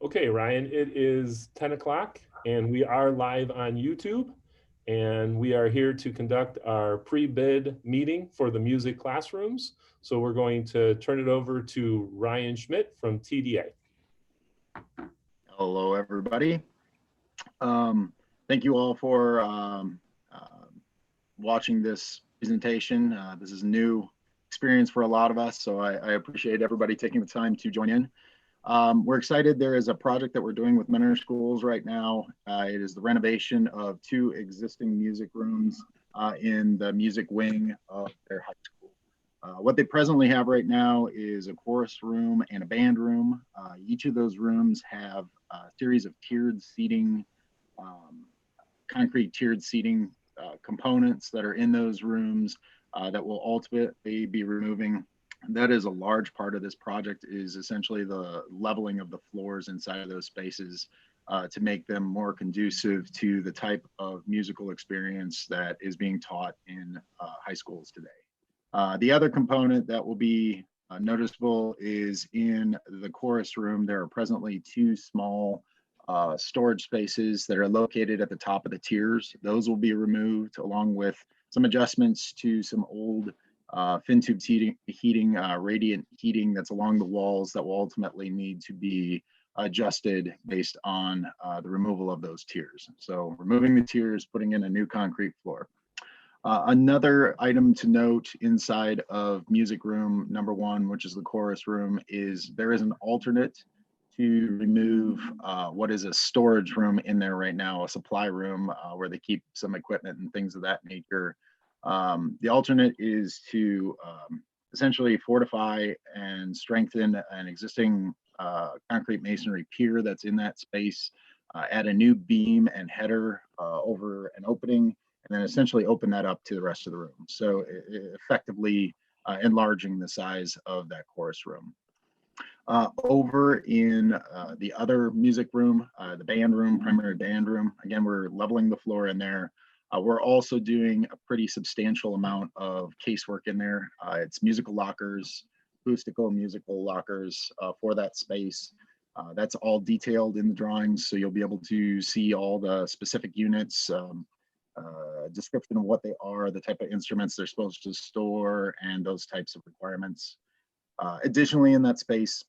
Okay, Ryan, it is 10 o'clock and we are live on YouTube. And we are here to conduct our pre bid meeting for the music classrooms. So we're going to turn it over to Ryan Schmidt from TDA. Hello, everybody. Thank you all for watching this presentation. This is a new experience for a lot of us, so I appreciate everybody taking the time to join in. We're excited. There is a project that we're doing with Mentor Schools right now. It is the renovation of two existing music rooms in the music wing of their high school. What they presently have right now is a chorus room and a band room. Each of those rooms have a series of tiered seating, concrete tiered seating components that are in those rooms that will ultimately be removing. That is a large part of this project, is essentially the leveling of the floors inside of those spaces to make them more conducive to the type of musical experience that is being taught in high schools today. The other component that will be noticeable is in the chorus room. There are presently two small storage spaces that are located at the top of the tiers. Those will be removed, along with some adjustments to some old fin tube heating, radiant heating that's along the walls that will ultimately need to be adjusted based on the removal of those tiers. So removing the tiers, putting in a new concrete floor. Another item to note inside of music room number one, which is the chorus room, is there is an alternate to remove what is a storage room in there right now, a supply room where they keep some equipment and things of that nature. The alternate is to essentially fortify and strengthen an existing concrete masonry pier that's in that space, add a new beam and header over an opening, and then essentially open that up to the rest of the room. So effectively enlarging the size of that chorus room. Over in the other music room, the band room, primary band room, again, we're leveling the floor in there. We're also doing a pretty substantial amount of casework in there. It's musical lockers, acoustical musical lockers for that space. That's all detailed in the drawings, so you'll be able to see all the specific units, description of what they are, the type of instruments they're supposed to store, and those types of requirements. Additionally, in that space,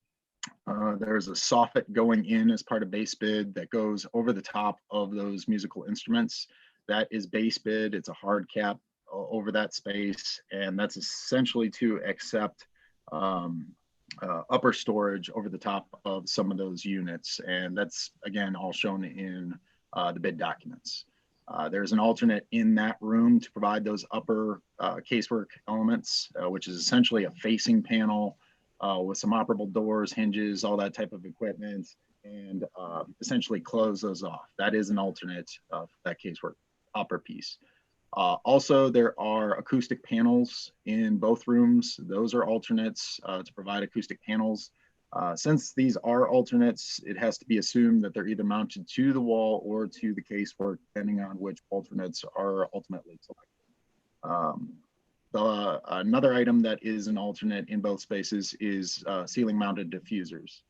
there's a soffit going in as part of base bid that goes over the top of those musical instruments. That is base bid. It's a hard cap over that space, and that's essentially to accept upper storage over the top of some of those units. And that's, again, all shown in the bid documents. There's an alternate in that room to provide those upper casework elements, which is essentially a facing panel with some operable doors, hinges, all that type of equipment, and essentially close those off. That is an alternate for that casework upper piece. Also, there are acoustic panels in both rooms. Those are alternates to provide acoustic panels. Since these are alternates, it has to be assumed that they're either mounted to the wall or to the casework, depending on which alternates are ultimately selected. Another item that is an alternate in both spaces is ceiling mounted diffusers.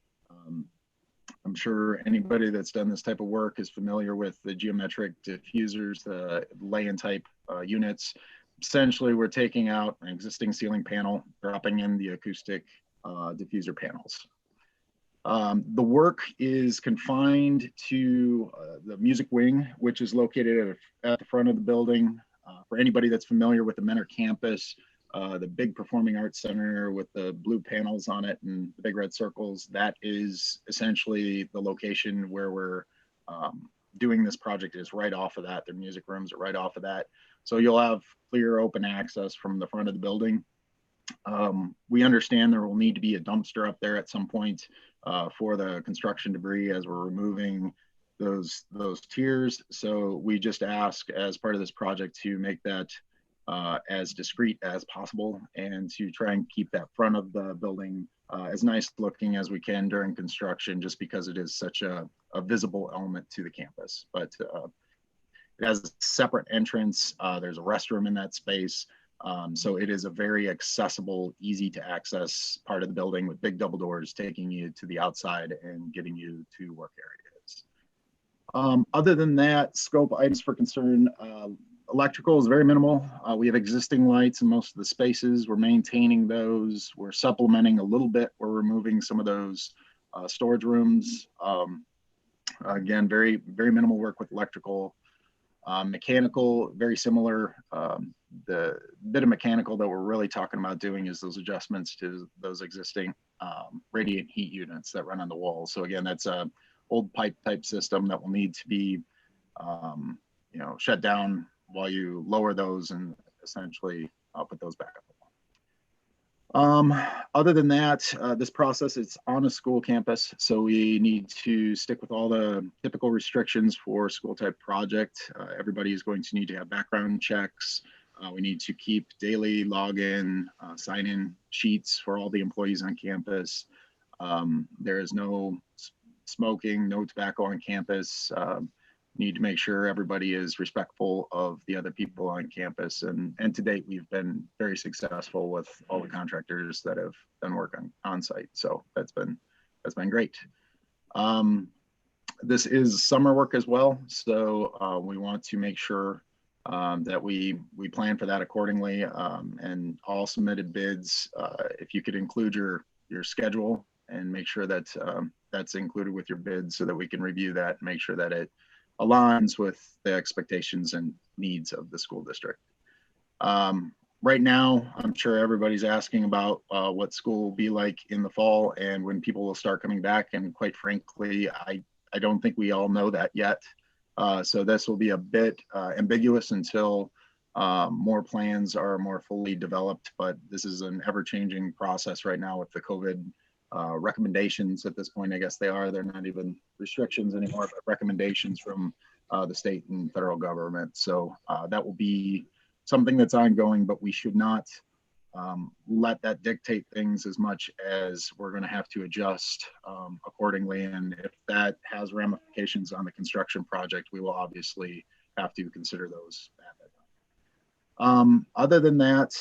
I'm sure anybody that's done this type of work is familiar with the geometric diffusers, the lay-in type units. Essentially, we're taking out an existing ceiling panel, dropping in the acoustic diffuser panels. The work is confined to the music wing, which is located at the front of the building. For anybody that's familiar with the Mentor campus, the big performing arts center with the blue panels on it and the big red circles, that is essentially the location where we're doing this project, is right off of that. Their music rooms are right off of that. So you'll have clear open access from the front of the building. We understand there will need to be a dumpster up there at some point for the construction debris as we're removing those tiers. So we just ask, as part of this project, to make that as discreet as possible and to try and keep that front of the building as nice looking as we can during construction, just because it is such a visible element to the campus. But it has a separate entrance. There's a restroom in that space. So it is a very accessible, easy to access part of the building with big double doors taking you to the outside and getting you to work areas. Other than that, scope items for concern, electrical is very minimal. We have existing lights in most of the spaces. We're maintaining those. We're supplementing a little bit. We're removing some of those storage rooms. Again, very, very minimal work with electrical. Mechanical, very similar. The bit of mechanical that we're really talking about doing is those adjustments to those existing radiant heat units that run on the walls. So again, that's a old pipe type system that will need to be, shut down while you lower those and essentially put those back up. Other than that, this process, it's on a school campus, so we need to stick with all the typical restrictions for school type project. Everybody is going to need to have background checks. We need to keep daily login, sign-in sheets for all the employees on campus. There is no smoking, no tobacco on campus. Need to make sure everybody is respectful of the other people on campus. And to date, we've been very successful with all the contractors that have done work on site. So that's been great. This is summer work as well. So we want to make sure that we plan for that accordingly. And all submitted bids, if you could include your schedule and make sure that that's included with your bid so that we can review that and make sure that it aligns with the expectations and needs of the school district. Right now, I'm sure everybody's asking about what school will be like in the fall and when people will start coming back. And quite frankly, I don't think we all know that yet. So this will be a bit ambiguous until more plans are more fully developed, but this is an ever-changing process right now with the COVID recommendations at this point. I guess they're not even restrictions anymore, but recommendations from the state and federal government. So that will be something that's ongoing, but we should not let that dictate things as much as we're going to have to adjust accordingly. And if that has ramifications on the construction project, we will obviously have to consider those at that time. Other than that,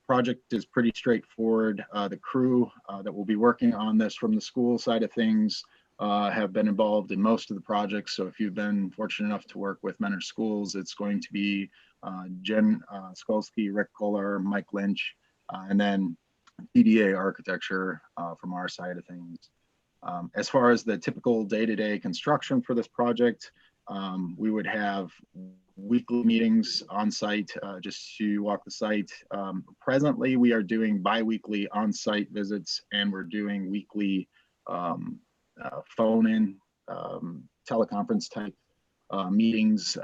project is pretty straightforward. The crew that will be working on this from the school side of things have been involved in most of the projects. So if you've been fortunate enough to work with Mentor Schools, it's going to be Jen Skolsky, Rick Kohler, Mike Lynch, and then TDA Architecture from our side of things. As far as the typical day-to-day construction for this project, we would have weekly meetings on site just to walk the site. Presently, we are doing bi-weekly on-site visits and we're doing weekly phone-in teleconference type meetings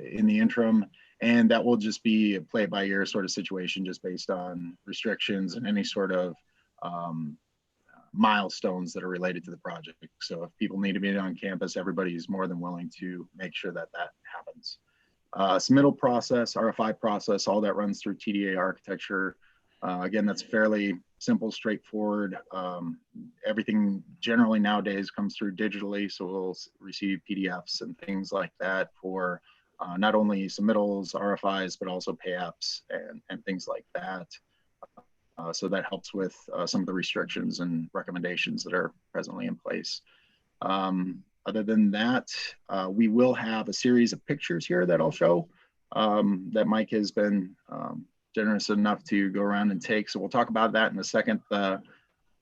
in the interim. And that will just be a play-by-ear sort of situation just based on restrictions and any sort of milestones that are related to the project. So if people need to be on campus, everybody is more than willing to make sure that that happens. Submittal process, RFI process, all that runs through TDA Architecture. Again, that's fairly simple, straightforward. Everything generally nowadays comes through digitally, so we'll receive PDFs and things like that for not only submittals, RFIs, but also pay apps and things like that. So that helps with some of the restrictions and recommendations that are presently in place. Other than that, we will have a series of pictures here that I'll show that Mike has been generous enough to go around and take. So we'll talk about that in a second. The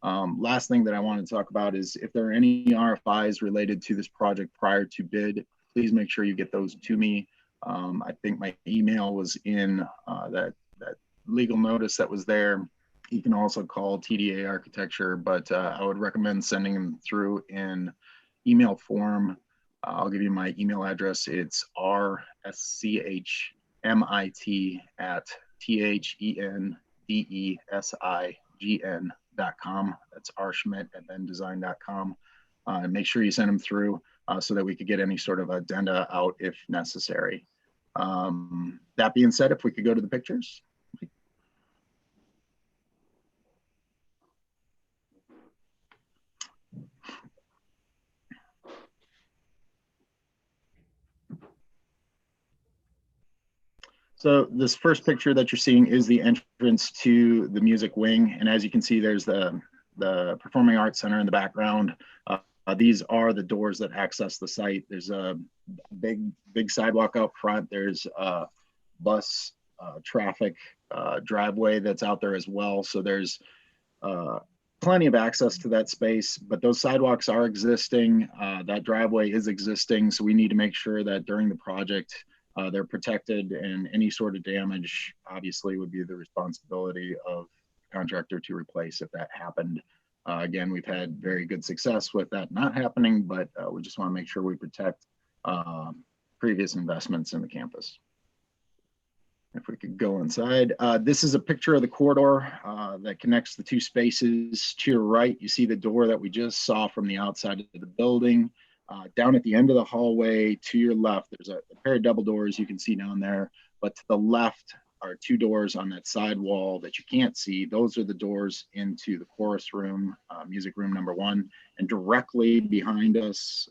last thing that I want to talk about is if there are any RFIs related to this project prior to bid, please make sure you get those to me. I think my email was in that legal notice that was there. You can also call TDA Architecture, but I would recommend sending them through in email form. I'll give you my email address. It's rschmit@thendesign.com. That's rschmidt@thendesign.com. And make sure you send them through so that we could get any sort of addenda out if necessary. That being said, if we could go to the pictures. So this first picture that you're seeing is the entrance to the music wing. And as you can see, there's the Performing Arts Center in the background. These are the doors that access the site. There's a big sidewalk out front. There's bus traffic driveway that's out there as well. So there's plenty of access to that space, but those sidewalks are existing. That driveway is existing. So we need to make sure that during the project, they're protected, and any sort of damage obviously would be the responsibility of the contractor to replace if that happened. Again, we've had very good success with that not happening, but we just want to make sure we protect previous investments in the campus. If we could go inside, this is a picture of the corridor that connects the two spaces. To your right, you see the door that we just saw from the outside of the building. Down at the end of the hallway to your left, there's a pair of double doors you can see down there, but to the left are two doors on that side wall that you can't see. Those are the doors into the chorus room, music room number 1, and directly behind us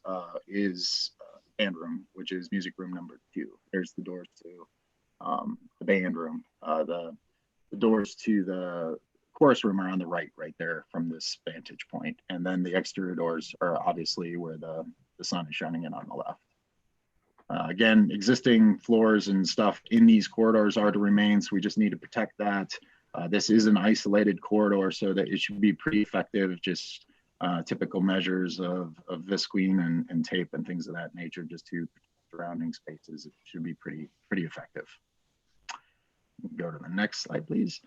is band room, which is music room number 2. There's the doors to the band room. The doors to the chorus room are on the right there from this vantage point. And then the exterior doors are obviously where the sun is shining in on the left. Again, existing floors and stuff in these corridors are to remain, so we just need to protect that. This is an isolated corridor, so that it should be pretty effective. Just typical measures of visqueen and tape and things of that nature, just to surrounding spaces. It should be pretty effective. Go to the next slide, please.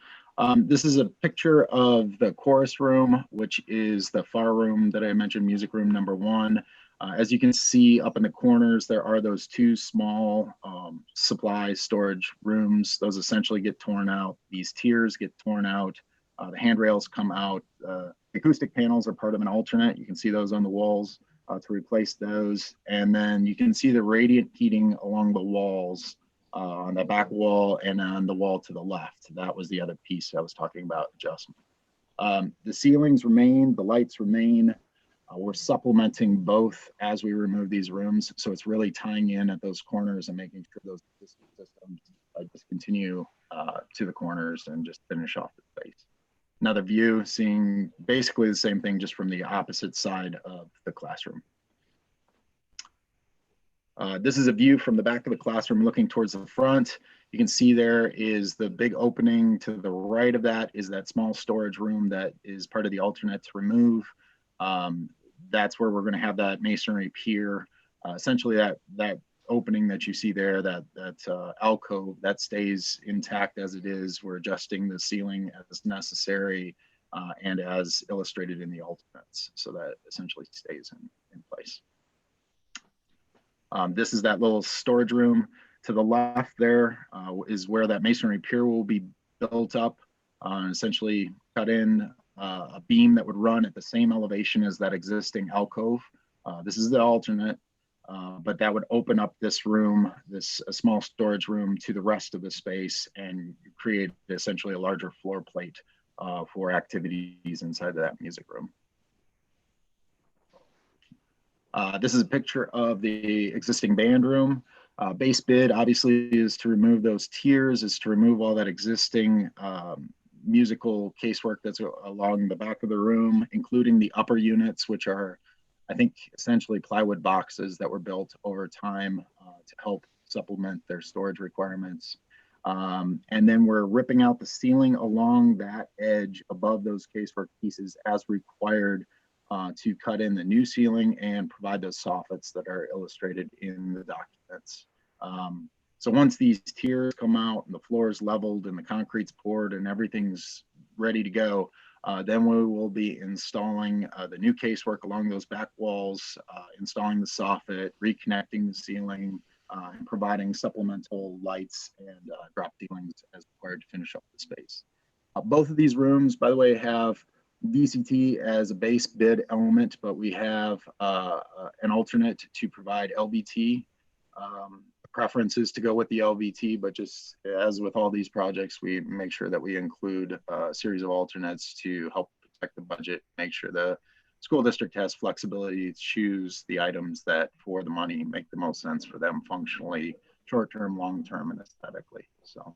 This is a picture of the chorus room, which is the far room that I mentioned, music room number 1. As you can see up in the corners, there are those 2 small supply storage rooms. Those essentially get torn out. These tiers get torn out. The handrails come out. The acoustic panels are part of an alternate. You can see those on the walls to replace those. And then you can see the radiant heating along the walls on the back wall and on the wall to the left. That was the other piece I was talking about, adjustment. The ceilings remain, the lights remain. We're supplementing both as we remove these rooms. So it's really tying in at those corners and making sure those systems just continue to the corners and just finish off the space. Another view, seeing basically the same thing, just from the opposite side of the classroom. This is a view from the back of the classroom looking towards the front. You can see there is the big opening. To the right of that is that small storage room that is part of the alternate to remove. That's where we're going to have that masonry pier. Essentially that opening that you see there, that alcove, that stays intact as it is. We're adjusting the ceiling as necessary and as illustrated in the alternates. So that essentially stays in place. This is that little storage room. To the left there is where that masonry pier will be built up, essentially cut in a beam that would run at the same elevation as that existing alcove. This is the alternate, but that would open up this room, a small storage room, to the rest of the space and create essentially a larger floor plate for activities inside of that music room. This is a picture of the existing band room. Base bid obviously is to remove those tiers, is to remove all that existing musical casework that's along the back of the room, including the upper units, which are, I think, essentially plywood boxes that were built over time to help supplement their storage requirements. And then we're ripping out the ceiling along that edge above those casework pieces as required to cut in the new ceiling and provide those soffits that are illustrated in the documents. So once these tiers come out and the floor is leveled and the concrete's poured and everything's ready to go, then we will be installing the new casework along those back walls, installing the soffit, reconnecting the ceiling, and providing supplemental lights and drop ceilings as required to finish up the space. Both of these rooms, by the way, have VCT as a base bid element, but we have an alternate to provide LVT. Preference is to go with the LVT, but just as with all these projects, we make sure that we include a series of alternates to help protect the budget, make sure the school district has flexibility to choose the items that for the money make the most sense for them functionally short-term, long-term, and aesthetically. So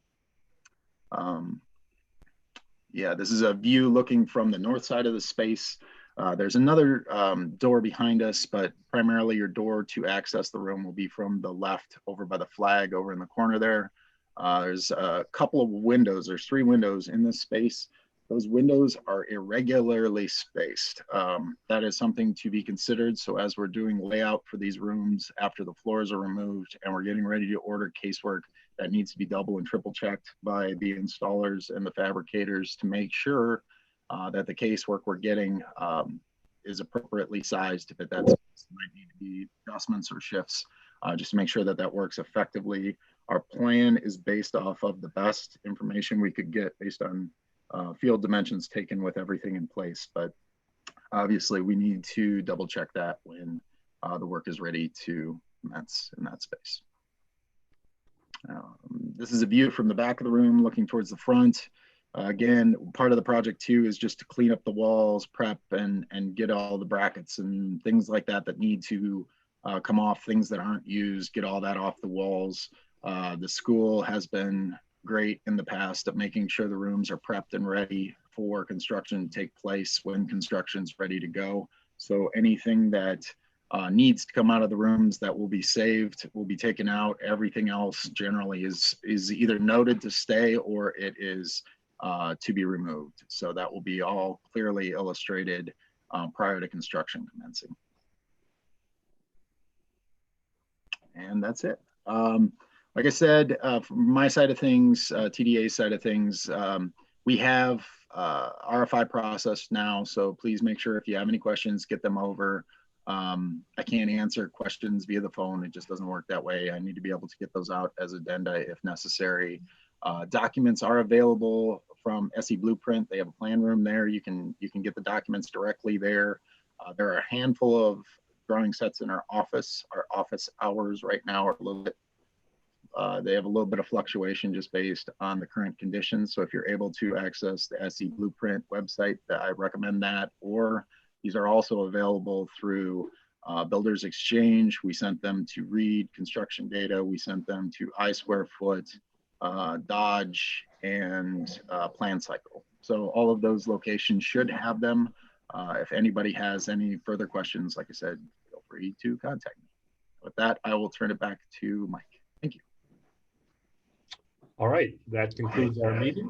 yeah, this is a view looking from the north side of the space. There's another door behind us, but primarily your door to access the room will be from the left over by the flag over in the corner there. There's a couple of windows. There's 3 windows in this space. Those windows are irregularly spaced. That is something to be considered. So as we're doing layout for these rooms after the floors are removed and we're getting ready to order casework, that needs to be double and triple checked by the installers and the fabricators to make sure that the casework we're getting is appropriately sized. If that's might need to be adjustments or shifts, just to make sure that that works effectively. Our plan is based off of the best information we could get based on field dimensions taken with everything in place. But obviously we need to double check that when the work is ready to commence in that space. This is a view from the back of the room looking towards the front. Again, part of the project too is just to clean up the walls, prep, and get all the brackets and things like that that need to come off, things that aren't used, get all that off the walls. The school has been great in the past at making sure the rooms are prepped and ready for construction to take place when construction's ready to go. So anything that needs to come out of the rooms that will be saved will be taken out. Everything else generally is either noted to stay or it is to be removed. So that will be all clearly illustrated prior to construction commencing. And that's it. Like I said, from my side of things, TDA's side of things, we have RFI process now. So please make sure if you have any questions, get them over. I can't answer questions via the phone. It just doesn't work that way. I need to be able to get those out as addenda if necessary. Documents are available from SE Blueprint. They have a plan room there. You can get the documents directly there. There are a handful of drawing sets in our office. Our office hours right now are a little bit, they have a little bit of fluctuation just based on the current conditions. So if you're able to access the SE Blueprint website, I recommend that. Or these are also available through Builders Exchange. We sent them to Reed Construction Data. We sent them to iSquareFoot, Dodge, and Plan Cycle. So all of those locations should have them. If anybody has any further questions, like I said, feel free to contact me. With that, I will turn it back to Mike. Thank you. All right, that concludes our meeting.